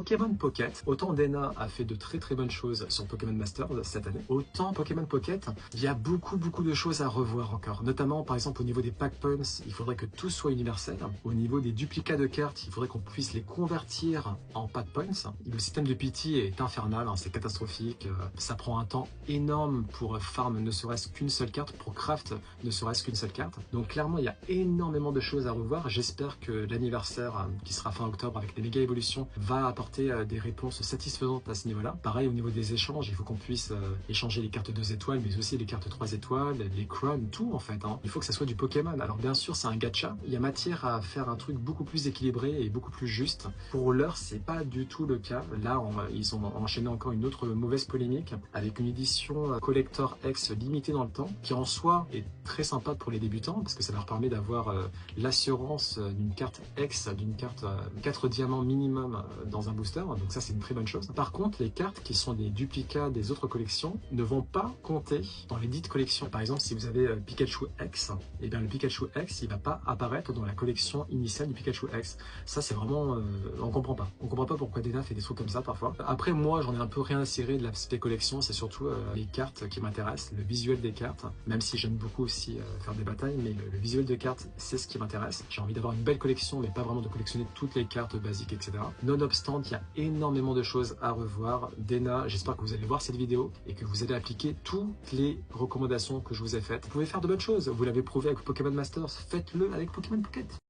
Pokémon Pocket, autant Dana a fait de très bonnes choses sur Pokémon Masters cette année, autant Pokémon Pocket, il y a beaucoup de choses à revoir encore. Notamment, par exemple, au niveau des pack points, il faudrait que tout soit universel. Au niveau des duplicats de cartes, il faudrait qu'on puisse les convertir en pack points. Le système de pity est infernal, hein, c'est catastrophique. Ça prend un temps énorme pour farm ne serait-ce qu'une seule carte, pour craft ne serait-ce qu'une seule carte. Donc clairement, il y a énormément de choses à revoir. J'espère que l'anniversaire qui sera fin octobre avec les méga évolutions va apporter des réponses satisfaisantes à ce niveau-là. Pareil, au niveau des échanges, il faut qu'on puisse échanger les cartes 2 étoiles, mais aussi les cartes 3 étoiles, les crowns, tout en fait. Hein. Il faut que ça soit du Pokémon. Alors bien sûr, c'est un gacha. Il y a matière à faire un truc beaucoup plus équilibré et beaucoup plus juste. Pour l'heure, c'est pas du tout le cas. Là, ils ont enchaîné encore une autre mauvaise polémique avec une édition Collector X limitée dans le temps, qui en soi est très sympa pour les débutants, parce que ça leur permet d'avoir l'assurance d'une carte X, d'une carte 4 diamants minimum dans un booster, donc ça c'est une très bonne chose. Par contre, les cartes qui sont des duplicats des autres collections ne vont pas compter dans les dites collections. Par exemple, si vous avez Pikachu X, et bien le Pikachu X, il va pas apparaître dans la collection initiale du Pikachu X. Ça c'est vraiment, on comprend pas. On comprend pas pourquoi Dana fait des trucs comme ça parfois. Après moi, j'en ai un peu rien à cirer de l'aspect collection, c'est surtout les cartes qui m'intéressent, le visuel des cartes, même si j'aime beaucoup aussi faire des batailles, mais le visuel de cartes, c'est ce qui m'intéresse. J'ai envie d'avoir une belle collection, mais pas vraiment de collectionner toutes les cartes basiques, etc. Nonobstant, il y a énormément de choses à revoir. Dana, j'espère que vous allez voir cette vidéo et que vous allez appliquer toutes les recommandations que je vous ai faites. Vous pouvez faire de bonnes choses. Vous l'avez prouvé avec Pokémon Masters, faites-le avec Pokémon Pocket.